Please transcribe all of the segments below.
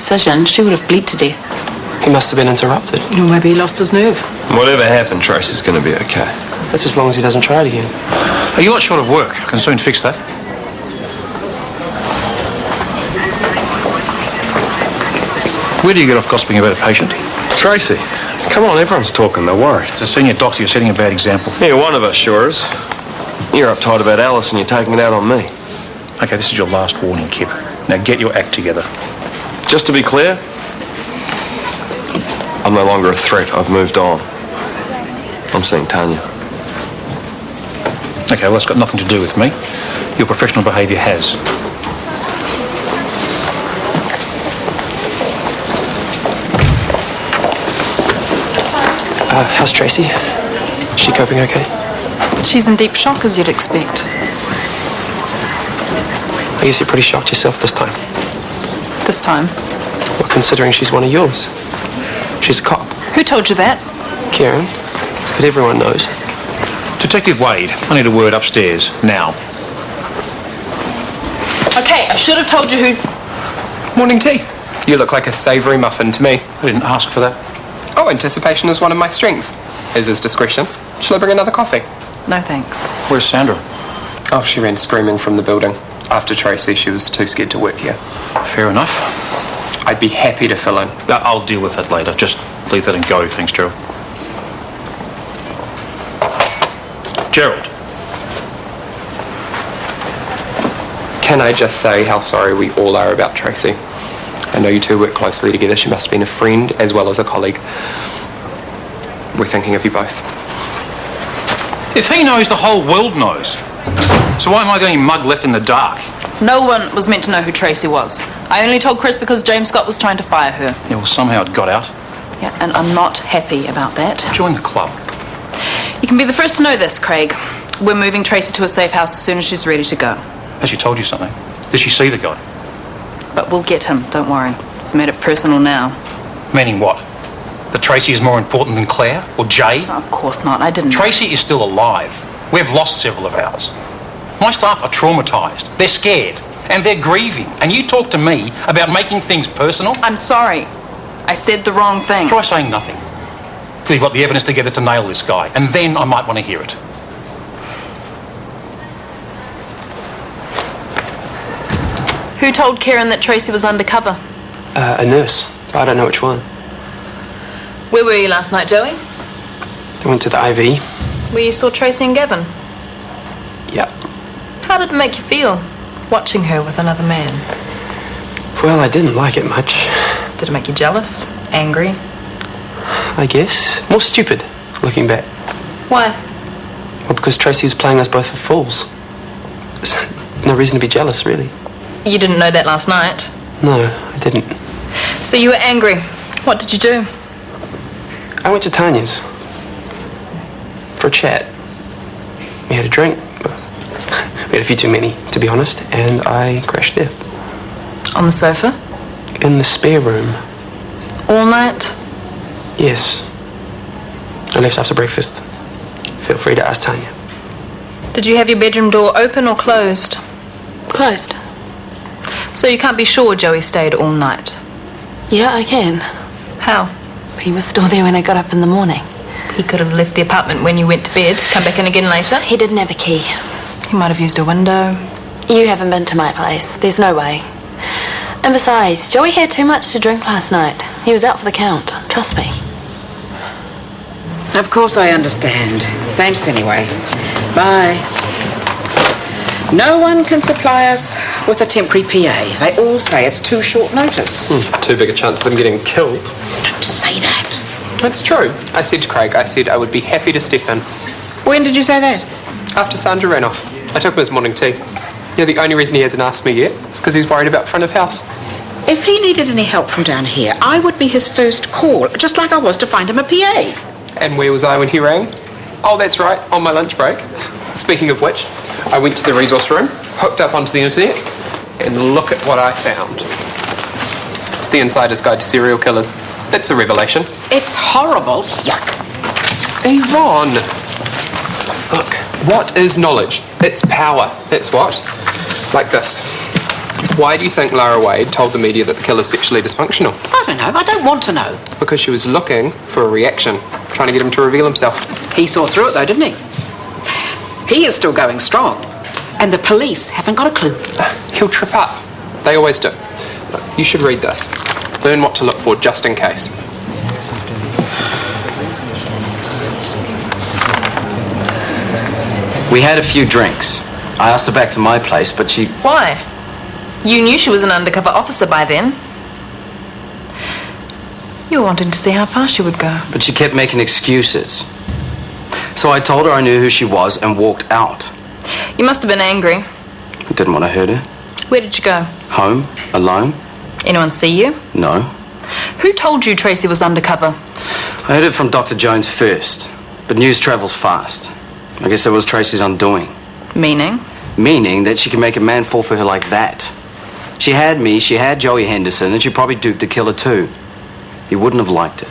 incision, she would have bled to death. He must have been interrupted. Or maybe he lost his nerve. Whatever happened, Tracy's going to be okay. That's as long as he doesn't try it again. Are you lot short of work? I can soon fix that. Where do you get off gossiping about a patient? Tracy, come on, everyone's talking, they're worried. As a senior doctor, you're setting a bad example. Yeah, one of us sure is. You're uptight about Alice and you're taking it out on me. Okay, this is your last warning, Kip. Now get your act together. Just to be clear, I'm no longer a threat. I've moved on. I'm seeing Tanya. Okay, well, that's got nothing to do with me. Your professional behaviour has. How's Tracy? Is she coping okay? She's in deep shock, as you'd expect. I guess you're pretty shocked yourself this time. This time. Well, considering she's one of yours. She's a cop. Who told you that? Karen. But everyone knows. Detective Wade, I need a word upstairs, now. Okay, I should have told you who... Morning tea. You look like a savoury muffin to me. I didn't ask for that. Oh, anticipation is one of my strengths. Is his discretion. Shall I bring another coffee? No, thanks. Where's Sandra? Oh, she ran screaming from the building. After Tracy, she was too scared to work here. Fair enough. I'd be happy to fill in. I'll deal with that later. Just leave that and go, thanks, Gerald. Gerald. Can I just say how sorry we all are about Tracy? I know you two work closely together. She must have been a friend as well as a colleague. We're thinking of you both. If he knows, the whole world knows. So why am I the only mug left in the dark? No one was meant to know who Tracy was. I only told Chris because James Scott was trying to fire her. Yeah, well, somehow it got out. Yeah, and I'm not happy about that. Join the club. You can be the first to know this, Craig. We're moving Tracy to a safe house as soon as she's ready to go. Has she told you something? Did she see the guy? But we'll get him, don't worry. He's made it personal now. Meaning what? That Tracy is more important than Claire? Or Jay? Oh, of course not, I didn't... Tracy is still alive. We've lost several of ours. My staff are traumatised. They're scared. And they're grieving. And you talk to me about making things personal? I'm sorry. I said the wrong thing. Try saying nothing. Till you've got the evidence together to nail this guy. And then I might want to hear it. Who told Karen that Tracy was undercover? A nurse. I don't know which one. Where were you last night, Joey? They went to the IV. Where you saw Tracy and Gavin? Yeah. How did it make you feel, watching her with another man? Well, I didn't like it much. Did it make you jealous? Angry? I guess. More stupid, looking back. Why? Well, because Tracy was playing us both for fools. No reason to be jealous, really. You didn't know that last night? No, I didn't. So you were angry. What did you do? I went to Tanya's. For a chat. We had a drink. We had a few too many, to be honest, and I crashed there. On the sofa? In the spare room. All night? Yes. I left after breakfast. Feel free to ask Tanya. Did you have your bedroom door open or closed? Closed. So you can't be sure Joey stayed all night? Yeah, I can. How? He was still there when I got up in the morning. He could have left the apartment when you went to bed, come back in again later. He didn't have a key. He might have used a window. You haven't been to my place. There's no way. And besides, Joey had too much to drink last night. He was out for the count. Trust me. Of course I understand. Thanks anyway. Bye. No one can supply us with a temporary PA. They all say it's too short notice. Too big a chance of them getting killed. Don't say that. That's true. I said to Craig, I said I would be happy to step in. When did you say that? After Sandra ran off. I took him his morning tea. Yeah, the only reason he hasn't asked me yet is because he's worried about front of house. If he needed any help from down here, I would be his first call, just like I was to find him a PA. And where was I when he rang? Oh, that's right, on my lunch break. Speaking of which, I went to the resource room, hooked up onto the internet, and look at what I found. It's the Insider's Guide to Serial Killers. It's a revelation. It's horrible. Yuck. Yvonne! Look, what is knowledge? It's power. That's what. Like this. Why do you think Lara Wade told the media that the killer's sexually dysfunctional? I don't know. I don't want to know. Because she was looking for a reaction, trying to get him to reveal himself. He saw through it, though, didn't he? He is still going strong. And the police haven't got a clue. He'll trip up. They always do. You should read this. Learn what to look for just in case. We had a few drinks. I asked her back to my place, but she... Why? You knew she was an undercover officer by then. You were wanting to see how far she would go. But she kept making excuses. So I told her I knew who she was and walked out. You must have been angry. I didn't want to hurt her. Where did you go? Home? Alone? Anyone see you? No. Who told you Tracy was undercover? I heard it from Dr. Jones first, but news travels fast. I guess that was Tracy's undoing. Meaning? Meaning that she can make a man fall for her like that. She had me, she had Joey Henderson, and she probably duped the killer too. He wouldn't have liked it.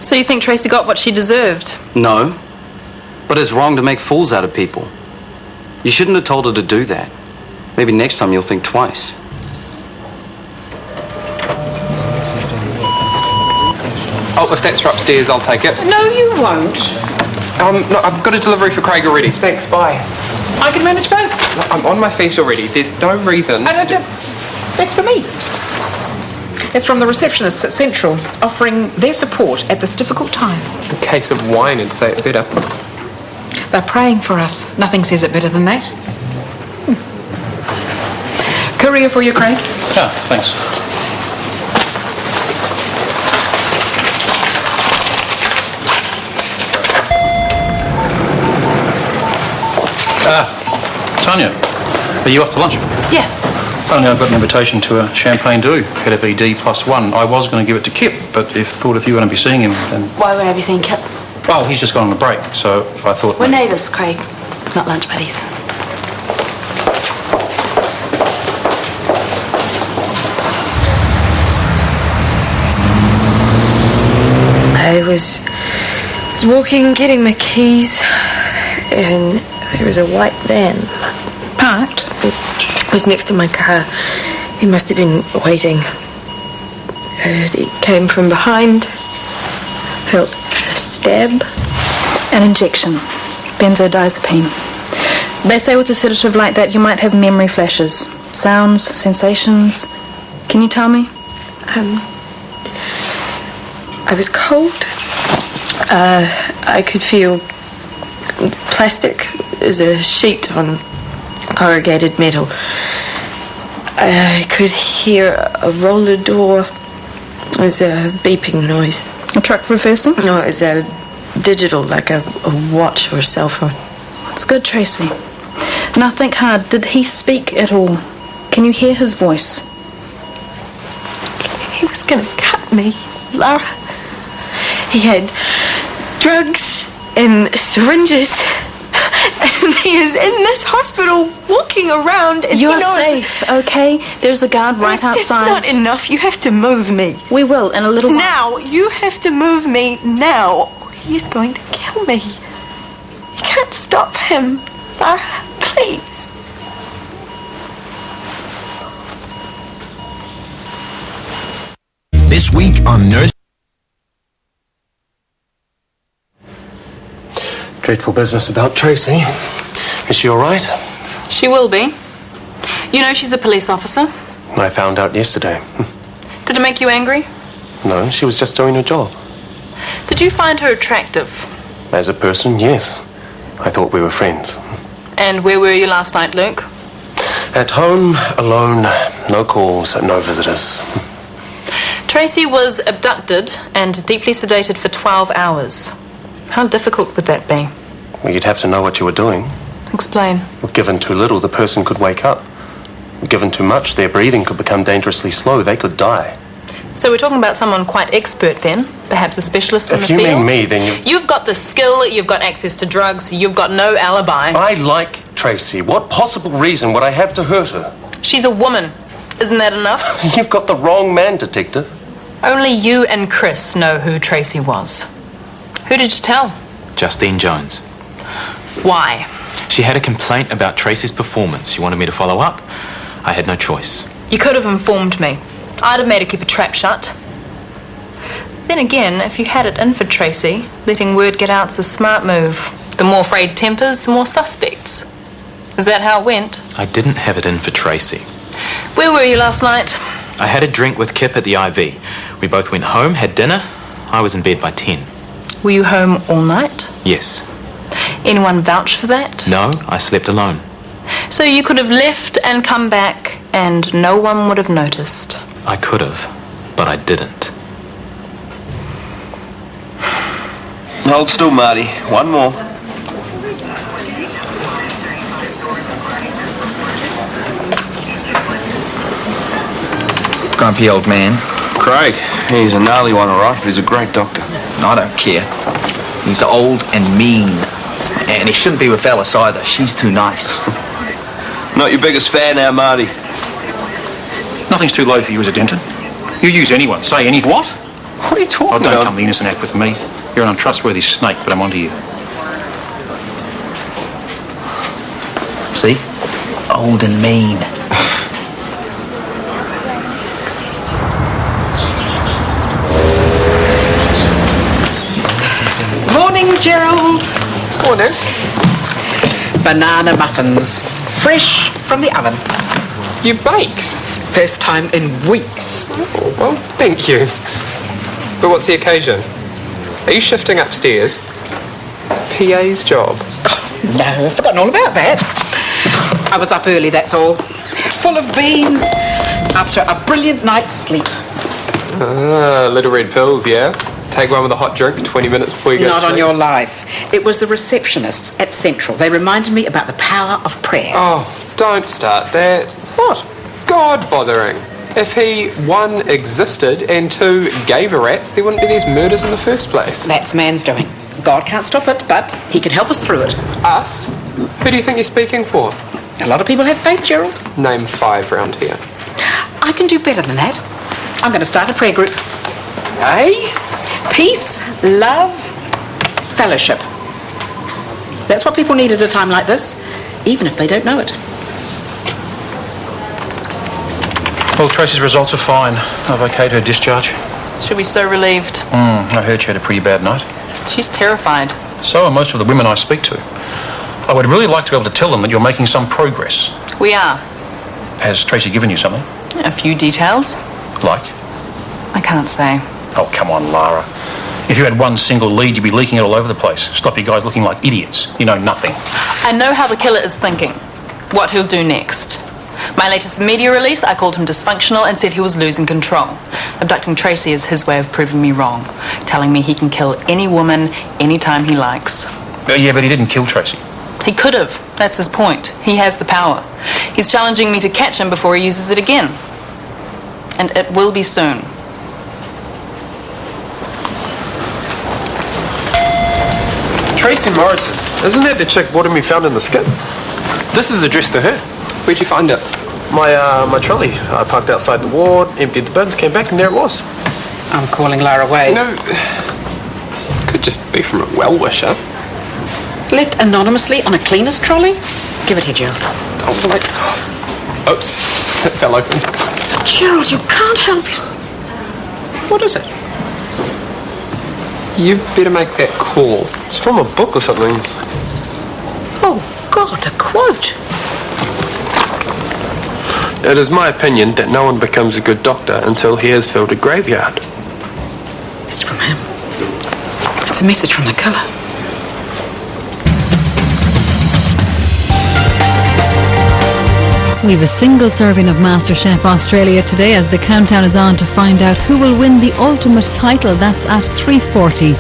So you think Tracy got what she deserved? No. But it's wrong to make fools out of people. You shouldn't have told her to do that. Maybe next time you'll think twice. Oh, if that's for upstairs, I'll take it. No, you won't. No, I've got a delivery for Craig already. Thanks, bye. I can manage both. I'm on my feet already. There's no reason. That's for me. It's from the receptionists at Central, offering their support at this difficult time. A case of wine would say it better. They're praying for us. Nothing says it better than that. Courier for you, Craig. Yeah, thanks. Tanya, are you off to lunch? Yeah. Only I've got an invitation to a champagne do, head of ED+1. I was going to give it to Kip, but thought if you were going to be seeing him, then... Why would I be seeing Kip? Well, he's just gone on a break, so I thought... We're neighbours, Craig, not lunch buddies. I was walking, getting my keys, and there was a white van parked. It was next to my car. He must have been waiting. He came from behind, felt a stab. An injection. Benzodiazepine. They say with a sedative like that you might have memory flashes. Sounds, sensations. Can you tell me? I was cold. I could feel plastic as a sheet on corrugated metal. I could hear a roller door. It was a beeping noise. A truck reversing? No, it was a digital, like a watch or cell phone. It's good, Tracy. Now think hard. Did he speak at all? Can you hear his voice? He was going to cut me, Lara. He had drugs and syringes, and he is in this hospital walking around. And You're safe, okay? There's a guard right outside. That's not enough. You have to move me. We will in a little while. Now. You have to move me now. He is going to kill me. You can't stop him. Lara, please. This week on Nurse... Dreadful business about Tracy. Is she all right? She will be. You know she's a police officer. I found out yesterday. Did it make you angry? No, she was just doing her job. Did you find her attractive? As a person, yes. I thought we were friends. And where were you last night, Luke? At home, alone, no calls, no visitors. Tracy was abducted and deeply sedated for 12 hours. How difficult would that be? Well, you'd have to know what you were doing. Explain. Given too little, the person could wake up. Given too much, their breathing could become dangerously slow. They could die. So we're talking about someone quite expert then? Perhaps a specialist in the field? If you mean me, then You've got the skill, you've got access to drugs, you've got no alibi. I like Tracy. What possible reason would I have to hurt her? She's a woman. Isn't that enough? You've got the wrong man, Detective. Only you and Chris know who Tracy was. Who did you tell? Justine Jones. Why? She had a complaint about Tracy's performance. She wanted me to follow up. I had no choice. You could have informed me. I'd have made her keep a trap shut. Then again, if you had it in for Tracy, letting word get out's a smart move. The more frayed tempers, the more suspects. Is that how it went? I didn't have it in for Tracy. Where were you last night? I had a drink with Kip at the IV. We both went home, had dinner. I was in bed by 10. Were you home all night? Yes. Anyone vouch for that? No, I slept alone. So you could have left and come back and no one would have noticed? I could have, but I didn't. Hold still, Marty. One more. Grumpy old man. Craig. He's a gnarly one, all right, but he's a great doctor. I don't care. He's old and mean. And he shouldn't be with Alice either. She's too nice. Not your biggest fan now, Marty. Nothing's too low for you as a Denton. You use anyone, say any what? What are you talking Oh, don't about? come the innocent act with me. You're an untrustworthy snake, but I'm onto you. See? Old and mean. Morning, Gerald. Morning. Banana muffins. Fresh from the oven. You baked? First time in weeks. Oh, well, thank you. But what's the occasion? Are you shifting upstairs? PA's job? No, I've forgotten all about that. I was up early, that's all. Full of beans after a brilliant night's sleep. Ah, little red pills, yeah? Take one with a hot drink 20 minutes before you go to Not sleep. on your life. It was the receptionists at Central. They reminded me about the power of prayer. Oh, don't start that. What? God bothering. If he, one, existed and two, gave a rat's, there wouldn't be these murders in the first place. That's man's doing. God can't stop it, but he can help us through it. Us? Who do you think you're speaking for? A lot of people have faith, Gerald. Name 5 round here. I can do better than that. I'm going to start a prayer group. Peace, love, fellowship. That's what people need at a time like this, even if they don't know it. Well, Tracy's results are fine. I've okayed her discharge. She'll be so relieved. I heard she had a pretty bad night. She's terrified. So are most of the women I speak to. I would really like to be able to tell them that you're making some progress. We are. Has Tracy given you something? A few details. Like? I can't say. Oh, come on, Lara. If you had one single lead, you'd be leaking it all over the place. Stop you guys looking like idiots. You know nothing. I know how the killer is thinking. What he'll do next. My latest media release, I called him dysfunctional and said he was losing control. Abducting Tracy is his way of proving me wrong. Telling me he can kill any woman, anytime he likes. Yeah, but he didn't kill Tracy. He could have. That's his point. He has the power. He's challenging me to catch him before he uses it again. And it will be soon. Tracy Morrison. Isn't that the chick bottom we found in the skip? This is addressed to her. Where'd you find it? My trolley. I parked outside the ward, emptied the bins, came back, and there it was. I'm calling Lara away. No, could just be from a well-wisher. Left anonymously on a cleaner's trolley? Give it here, Gerald. Oh, wait. Oops, it fell open. Gerald, you can't help it. What is it? You better make that call. It's from a book or something. Oh, God, a quote. It is my opinion that no one becomes a good doctor until he has filled a graveyard. It's from him. It's a message from the killer. We've a single serving of MasterChef Australia today as the countdown is on to find out who will win the ultimate title. That's at 3:40.